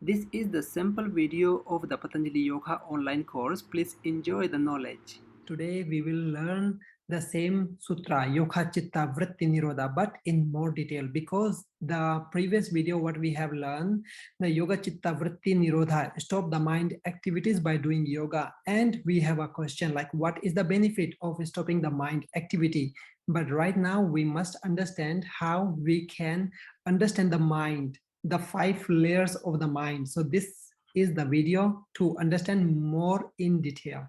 This is the sample video of the Patanjali Yoga Online Course. Please enjoy the knowledge. Today we will learn the same sutra, Yoga Chitta Vritti Nirodha, but in more detail, because the previous video what we have learned, the Yoga Chitta Vritti Nirodha, stop the mind activities by doing yoga. And we have a question like, what is the benefit of stopping the mind activity? But right now we must understand how we can understand the mind, the 5 layers of the mind. So this is the video to understand more in detail.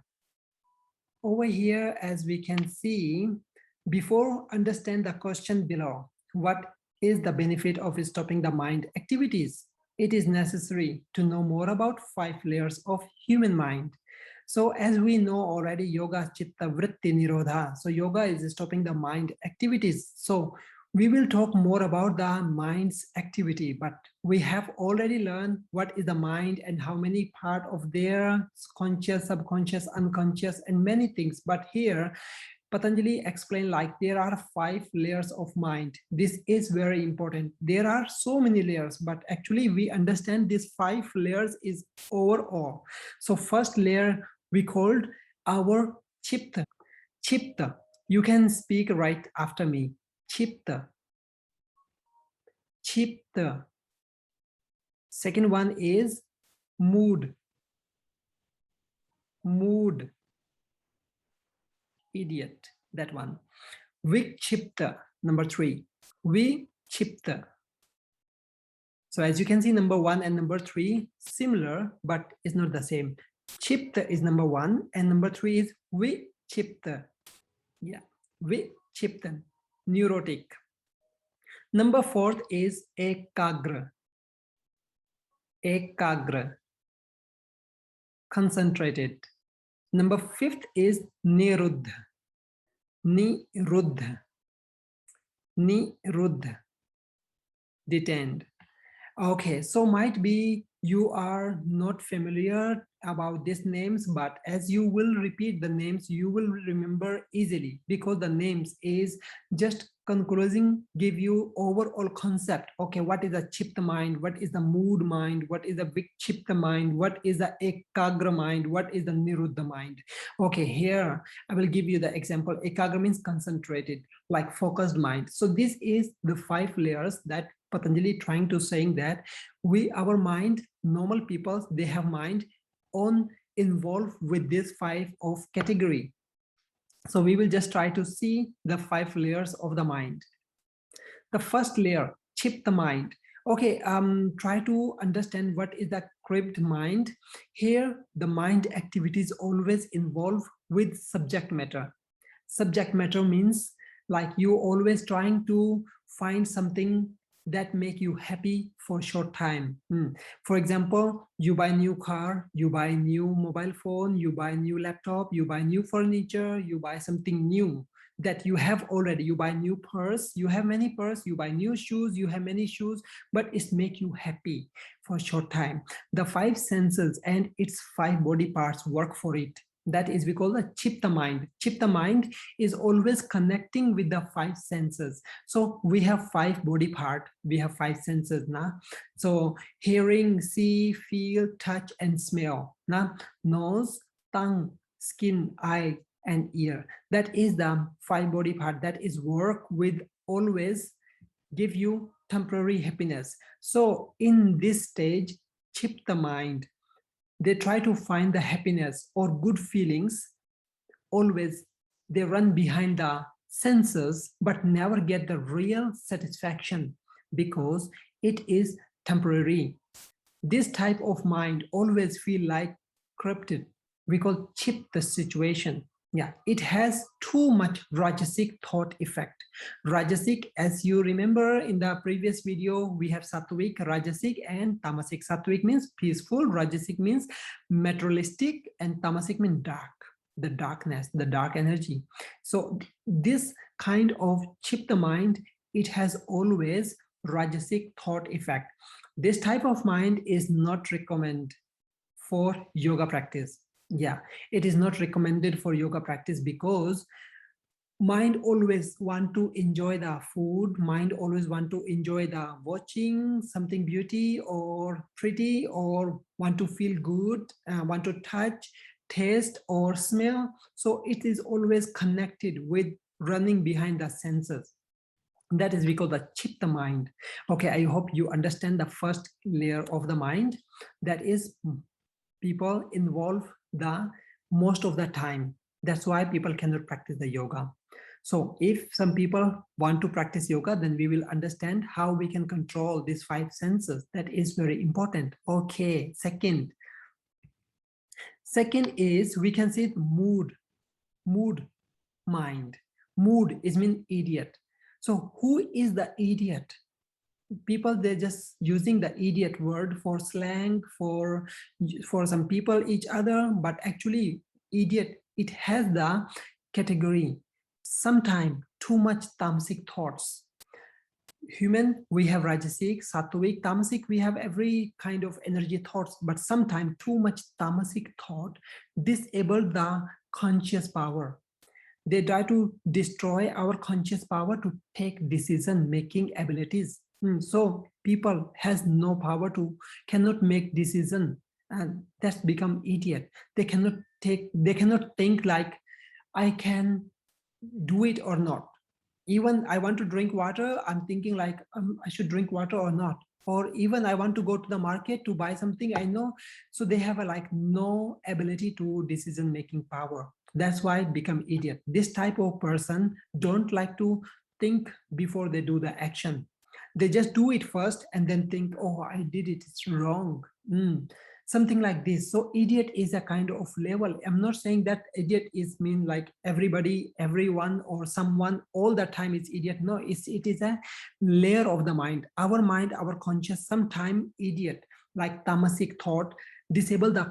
Over here, as we can see, before understand the question below, what is the benefit of stopping the mind activities? It is necessary to know more about 5 layers of human mind. So as we know already, yoga chitta vritti nirodha. So yoga is stopping the mind activities. So we will talk more about the mind's activity, but we have already learned what is the mind and how many part of their conscious, subconscious, unconscious, and many things. But here, Patanjali explained like there are 5 layers of mind. This is very important. There are so many layers, but actually we understand these 5 layers is overall. So first layer we called our chitta. Chitta. You can speak right after me. Chitta. Chitta. Second one is mood. Mood. Idiot. That one. Vikshipta. Number 3. Vikshipta. So as you can see, number 1 and number 3 similar, but it's not the same. Chipta is number 1 and number 3 is Vichipta. Yeah, Vichipta. Neurotic. Number 4 is Ekagra. Ekagra. Concentrated. Number 5th is Niruddha. Niruddha. Niruddha. Detained. Okay, so might be you are not familiar about these names, but as you will repeat the names, you will remember easily, because the names is just concluding, give you overall concept. Okay, what is a chitta mind? What is the mood mind? What is the vikshipta mind? What is the ekagra mind? What is the niruddha mind? Okay, here I will give you the example. Ekagra means concentrated, like focused mind. So this is the 5 layers that Patanjali trying to saying that our mind, normal people, they have mind on involved with this 5 of category. So we will just try to see the 5 layers of the mind. The first layer, chitta mind. Okay, try to understand what is the crypt mind. Here, the mind activities always involve with subject matter. Subject matter means like you always trying to find something that make you happy for a short time. For example, you buy new car, you buy new mobile phone, you buy new laptop, you buy new furniture, you buy something new that you have already. You buy new purse, you have many purse, you buy new shoes, you have many shoes, but it's make you happy for a short time. The 5 senses and its 5 body parts work for it. That is we call the chitta mind. Chitta mind is always connecting with the 5 senses. So we have 5 body part, we have 5 senses now. So hearing, see, feel, touch, and smell. Now nose, tongue, skin, eye, and ear. That is the 5 body part that is work with always give you temporary happiness. So in this stage, chitta mind, they try to find the happiness or good feelings. Always they run behind the senses, but never get the real satisfaction because it is temporary. This type of mind always feel like corrupted. We call chitta situation. Yeah, it has too much Rajasic thought effect. Rajasic, as you remember in the previous video, we have Sattvic, Rajasic, and Tamasic. Sattvic means peaceful, Rajasic means materialistic, and Tamasic means dark, the darkness, the dark energy. So this kind of chitta mind, it has always Rajasic thought effect. This type of mind is not recommended for yoga practice. Yeah, it is not recommended for yoga practice because Mind always want to enjoy the food, mind always want to enjoy the watching something beauty or pretty, or want to feel good, want to touch, taste or smell. So it is always connected with running behind the senses. That is we call the chitta mind. Okay, I hope you understand the first layer of the mind. That is, people involve the most of the time. That's why people cannot practice the yoga. So if some people want to practice yoga, then we will understand how we can control these five senses. That is very important. Okay, second is we can say mood mind. Mood is mean idiot. So who is the idiot? People, they're just using the idiot word for slang for some people each other, but actually idiot, it has the category sometime too much tamasic thoughts. Human, we have rajasic, sattvic, tamasic, we have every kind of energy thoughts, but sometimes too much tamasic thought disable the conscious power. They try to destroy our conscious power to take decision making abilities. So people has no power to, cannot make decision, and that's become idiot. They cannot think like, I can do it or not. Even I want to drink water, I'm thinking like, I should drink water or not. Or even I want to go to the market to buy something, I know. So they have a like no ability to decision making power. That's why become idiot. This type of person don't like to think before they do the action. They just do it first and then think, oh, I did it, it's wrong. Something like this. So idiot is a kind of level. I'm not saying that idiot is mean like everybody, everyone or someone all the time is idiot. No, it is a layer of the mind, our conscious, sometime idiot, like tamasic thought disable the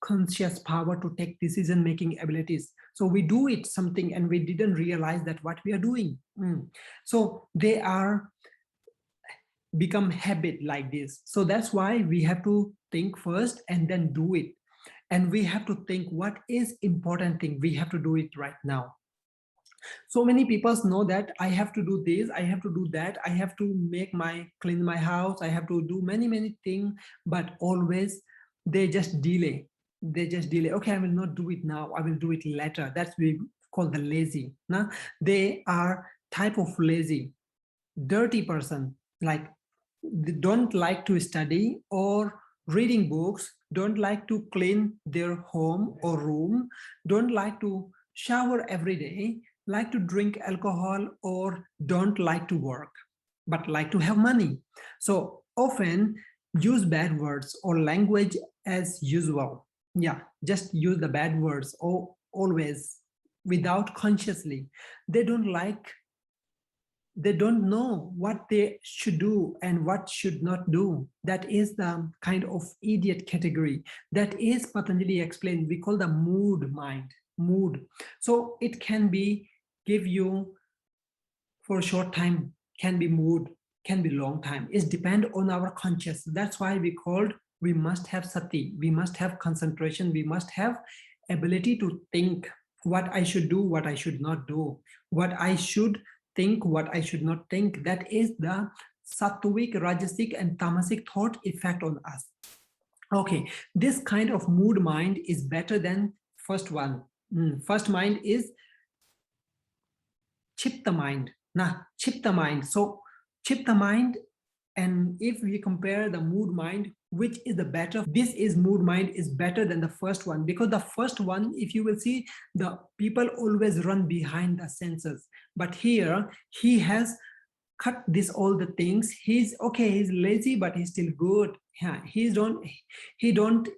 conscious power to take decision making abilities. So we do it something and we didn't realize that what we are doing. So they are become habit like this. So that's why we have to think first and then do it. And we have to think what is important thing. We have to do it right now. So many people know that I have to do this, I have to do that, I have to clean my house, I have to do many things, but always they just delay. Okay, I will not do it now, I will do it later. That's we call the lazy. Now they are type of lazy, dirty person, like they don't like to study or reading books, don't like to clean their home or room, don't like to shower every day, like to drink alcohol, or don't like to work, but like to have money. So often use bad words or language as usual. Yeah, just use the bad words or always without consciously. They don't like, they don't know what they should do and what should not do. That is the kind of idiot category. That is Patanjali explained, we call the mood mind, mood. So it can be give you for a short time, can be mood, can be long time. It depends on our conscious. That's why we must have sati, we must have concentration, we must have ability to think what I should do, what I should not do, what I should think, what I should not think. That is the sattvic, rajasic, and tamasic thought effect on us. Okay, this kind of mood mind is better than first one. First mind is chitta mind. Nah, chitta mind. So chitta mind, and if we compare the mood mind, which is the better, this is mood mind is better than the first one, because the first one, if you will see, the people always run behind the senses, but here he has cut this all the things. He's okay, he's lazy, but he's still good. Yeah, he don't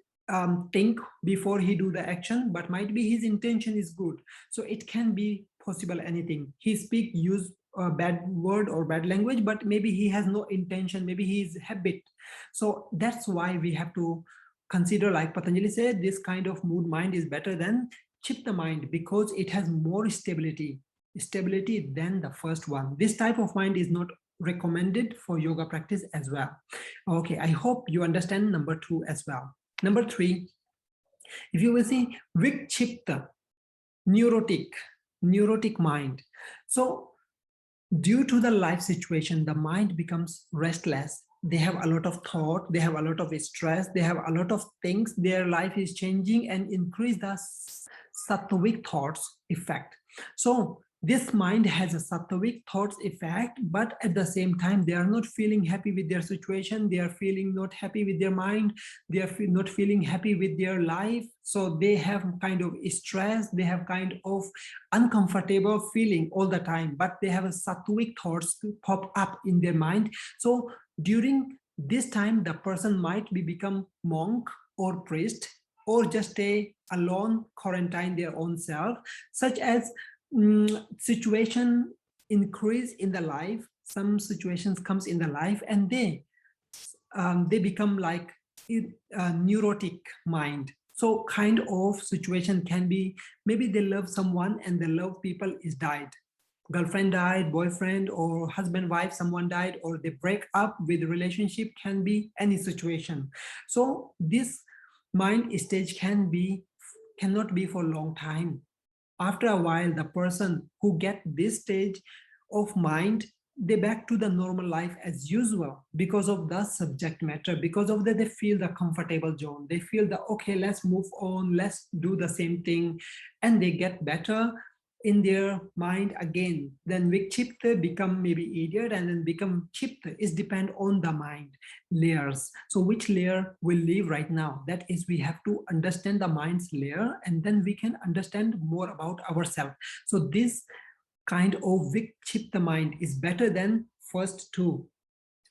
think before he do the action, but might be his intention is good. So it can be possible anything. He use a bad word or bad language, but maybe he has no intention, maybe he's habit. So that's why we have to consider, like Patanjali said, this kind of mood mind is better than chitta mind, because it has more stability than the first one. This type of mind is not recommended for yoga practice as well. Okay, I hope you understand number 2 as well. Number 3, if you will see, Vikshipt, neurotic. neurotic mind. So due to the life situation, the mind becomes restless. They have a lot of thought, they have a lot of stress, they have a lot of things. Their life is changing and increase the sattvic thoughts effect. So this mind has a sattvic thoughts effect, but at the same time, they are not feeling happy with their situation. They are feeling not happy with their mind. They are not feeling happy with their life. So they have kind of stress. They have kind of uncomfortable feeling all the time, but they have a sattvic thoughts pop up in their mind. So during this time, the person might be become monk or priest, or just stay alone, quarantine their own self, such as situation increase in the life. Some situations comes in the life, and they become like a neurotic mind. So kind of situation can be, maybe they love someone and the love people is died. Girlfriend died, boyfriend or husband, wife, someone died, or they break up with relationship, can be any situation. So this mind stage cannot be for a long time. After a while, the person who get this stage of mind, they back to the normal life as usual, because of the subject matter, because of that they feel the comfortable zone. They feel the, okay, let's move on, let's do the same thing, and they get better in their mind again. Then vikchipta become maybe idiot, and then become chipta. Is depend on the mind layers. So which layer will live right now? That is, we have to understand the mind's layer, and then we can understand more about ourselves. So this kind of vikchipta mind is better than first two.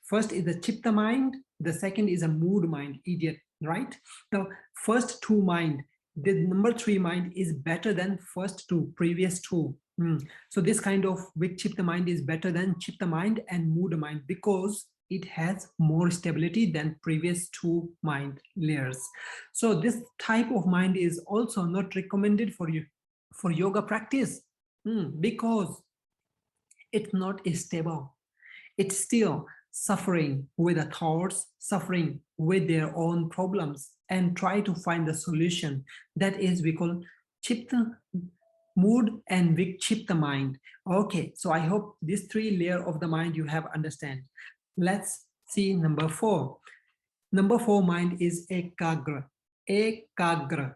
First is the chipta mind, the second is a mood mind, idiot, right? The first two mind, the number three mind is better than first two, previous two. So this kind of vikchipta mind is better than chipta mind and mood mind, because it has more stability than previous two mind layers. So this type of mind is also not recommended for you for yoga practice, because it's not stable. It's still suffering with the thoughts, suffering with their own problems, and try to find the solution. That is, we call chipta mood and vikchipta mind. Okay, so I hope these three layers of the mind you have understand. Let's see number four. Number four mind is ekagra. Ekagra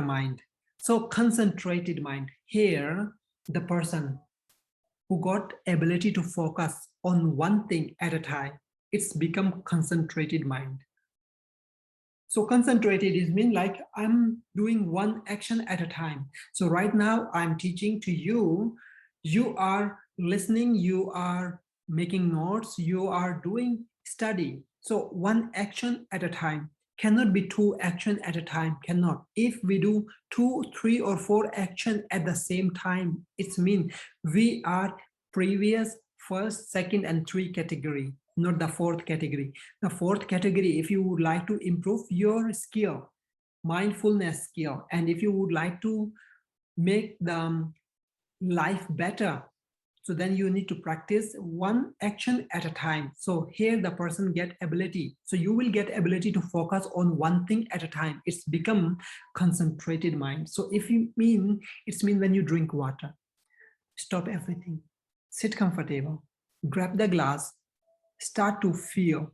mind. So concentrated mind. Here, the person who got ability to focus on one thing at a time, it's become concentrated mind. So concentrated is mean like I'm doing one action at a time. So right now I'm teaching to you, you are listening, you are making notes, you are doing study. So one action at a time. Cannot be two action at a time, cannot. If we do 2, 3 or 4 action at the same time, it's mean we are previous, first, second and 3 category, not the 4th category. The 4th category, if you would like to improve your skill, mindfulness skill, and if you would like to make the life better, so then you need to practice one action at a time. So here the person get ability. So you will get ability to focus on one thing at a time. It's become concentrated mind. So if you mean, it's mean when you drink water, stop everything, sit comfortable, grab the glass, start to feel,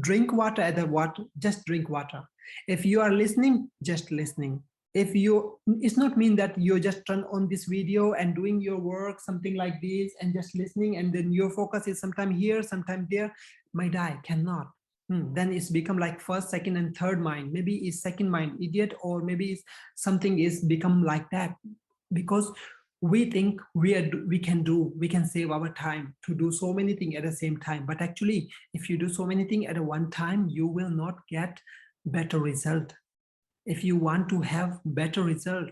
drink water at the water, just drink water. If you are listening, just listening. If you, it's not mean that you just turn on this video and doing your work, something like this, and just listening, and then your focus is sometime here, sometime there. My die cannot. Then it's become like first, second, and third mind. Maybe it's second mind, idiot, or maybe it's something is become like that, because we think we can save our time to do so many things at the same time. But actually, if you do so many things at a one time, you will not get better result. If you want to have better result,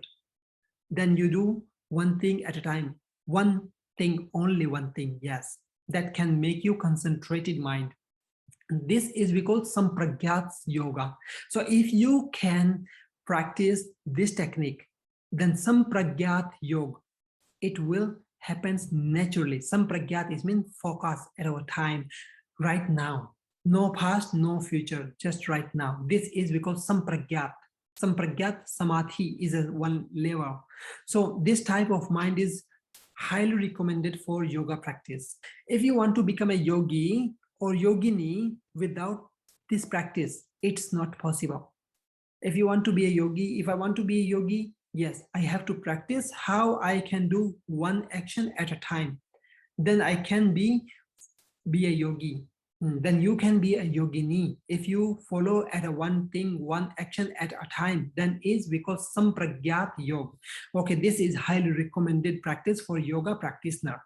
then you do one thing at a time. One thing, only one thing, yes. That can make you concentrated mind. This is we call Sampragyat yoga. So if you can practice this technique, then Sampragyat yoga, it will happen naturally. Sampragyat is mean focus at our time, right now. No past, no future, just right now. This is because Sampragyat. Sampragyat Samadhi is a one level. So this type of mind is highly recommended for yoga practice. If you want to become a yogi or yogini without this practice, it's not possible. If you want to be a yogi, if I want to be a yogi, yes, I have to practice how I can do one action at a time. Then I can be a yogi. Then you can be a yogini. If you follow at a one thing, one action at a time, then is because Sampragyat Yoga. Okay, this is highly recommended practice for yoga practitioner.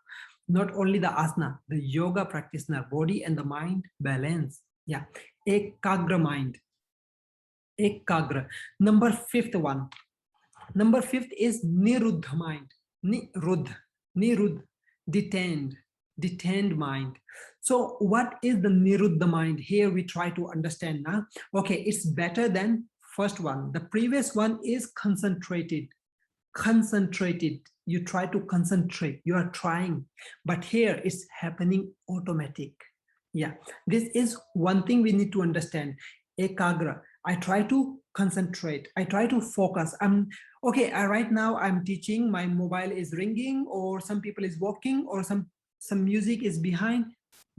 Not only the asana, the yoga practitioner, body and the mind balance. Yeah, Ekagra mind. Ekagra. Number fifth one. Number fifth is Niruddha mind. Niruddh, detained mind. So what is the Niruddha mind? Here we try to understand now. Okay, it's better than first one. The previous one is concentrated. You try to concentrate, you are trying, but here it's happening automatic. Yeah, this is one thing we need to understand. Ekagra, I try to concentrate, I try to focus. Okay, right now I'm teaching, my mobile is ringing, or some people is walking, or some music is behind.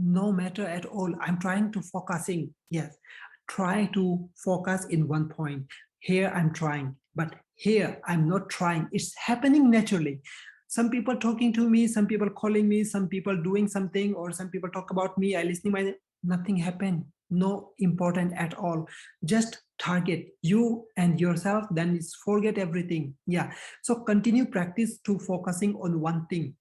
No matter at all, I'm trying to focusing. Yes, try to focus in one point. Here I'm trying, but here I'm not trying. It's happening naturally. Some people talking to me, some people calling me, some people doing something, or some people talk about me, I listening, nothing happened. No important at all. Just target you and yourself, then it's forget everything. Yeah, so continue practice to focusing on one thing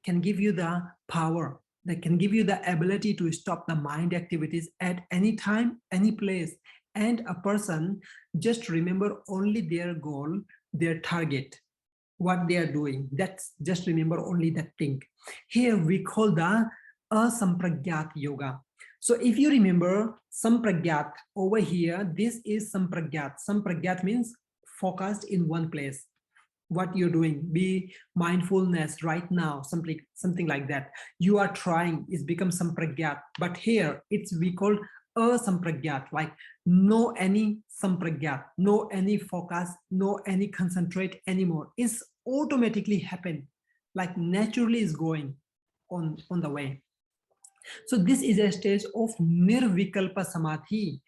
can give you the power, that can give you the ability to stop the mind activities at any time, any place. And a person just remember only their goal, their target, what they are doing. That's just remember only that thing. Here we call the asampragyat yoga. So if you remember sampragyat over here, this is sampragyat. Sampragyat means focused in one place. What you're doing, be mindfulness right now, something like that. You are trying, it's become sampragyat. But here it's we call asampragyat, like no any sampragyat, no any focus, no any concentrate anymore. It's automatically happen, like naturally is going on the way. So this is a stage of nirvikalpa samadhi.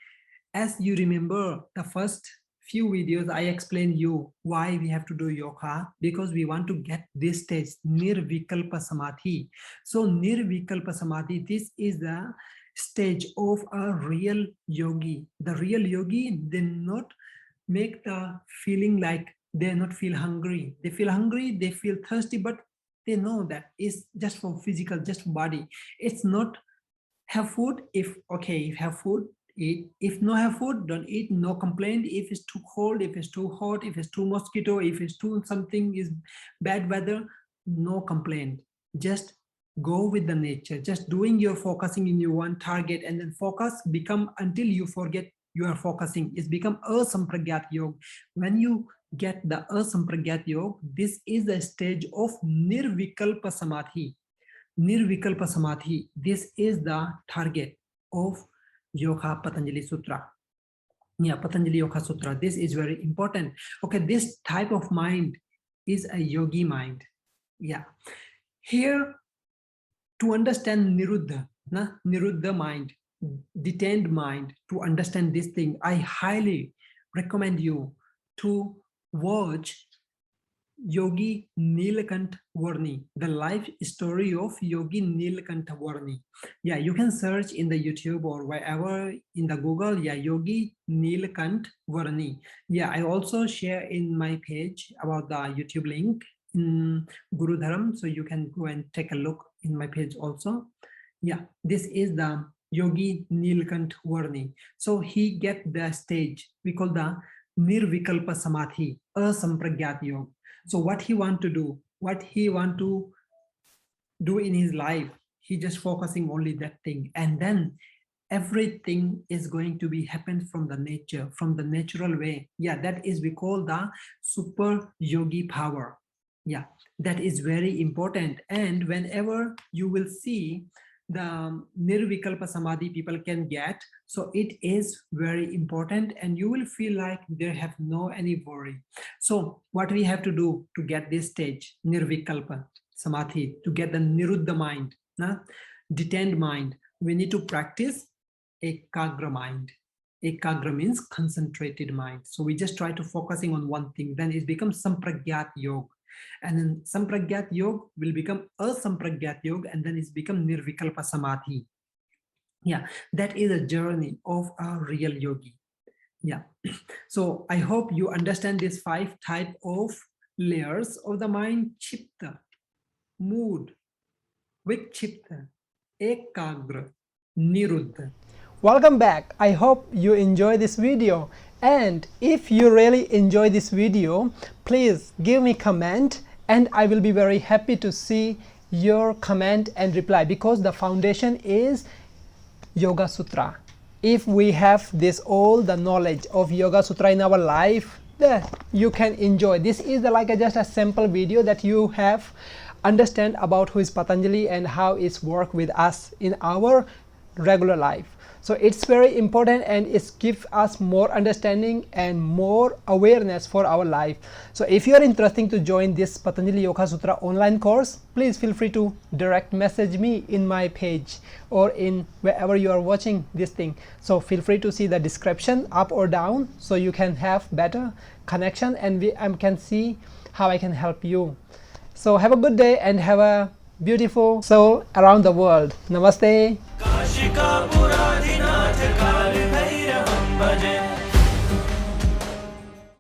As you remember the first few videos, I explained you why we have to do yoga, because we want to get this stage, nirvikalpa samadhi. So nirvikalpa samadhi, this is the stage of a real yogi. The real yogi, they not make the feeling like they not feel hungry. They feel hungry, they feel thirsty, but they know that it's just for physical, just for body. It's not have food. If okay, if have food, eat. If no have food, don't eat. No complaint. If it's too cold, if it's too hot, if it's too mosquito, if it's too something is bad weather, no complaint. Just go with the nature. Just doing your focusing in your one target, and then focus become until you forget you are focusing. It's become asampragyat yoga. When you get the asampragyat yoga, this is the stage of nirvikalpa samadhi. Nirvikalpa samadhi, this is the target of Yoga Patanjali Sutra. Yeah, Patanjali Yoga Sutra, this is very important. Okay, this type of mind is a yogi mind. Yeah, here to understand Niruddha, Niruddha mind, detained mind, to understand this thing, I highly recommend you to watch Yogi Nilakantha Varni, the life story of Yogi Nilakantha Varni. Yeah, you can search in the YouTube or wherever in the Google, yeah, Yogi Nilakantha Varni. Yeah, I also share in my page about the YouTube link in Guru Dharam, so you can go and take a look in my page also. Yeah, this is the Yogi Nilakantha Varni. So he get the stage, we call the Nirvikalpa Samadhi, Asampragyat Yoga. So what he want to do, what he want to do in his life, he just focusing only that thing, and then everything is going to be happen from the nature, from the natural way. Yeah, that is we call the super yogi power. Yeah, that is very important. And whenever you will see the Nirvikalpa Samadhi people can get. So it is very important, and you will feel like they have no any worry. So what we have to do to get this stage, Nirvikalpa Samadhi, to get the Niruddha mind, detained mind, we need to practice Ekagra mind. Ekagra means concentrated mind. So we just try to focusing on one thing, then it becomes Sampragyat Yoga. And then Sampragyat Yoga will become Asampragyat Yoga, and then it's become Nirvikalpa Samadhi. Yeah, that is a journey of a real yogi. Yeah. So I hope you understand these 5 type of layers of the mind: Chitta, mood, Vichitta, Ekagra, Niruddha. Welcome back. I hope you enjoy this video, and if you really enjoy this video, please give me comment, and I will be very happy to see your comment and reply, because the foundation is Yoga Sutra. If we have this all the knowledge of Yoga Sutra in our life, then you can enjoy. This is just a simple video that you have understand about who is Patanjali and how it's work with us in our regular life. So it's very important, and it gives us more understanding and more awareness for our life. So if you are interested to join this Patanjali Yoga Sutra online course, please feel free to direct message me in my page or in wherever you are watching this thing. So feel free to see the description up or down, so you can have better connection, and I can see how I can help you. So have a good day and have a beautiful soul around the world. Namaste.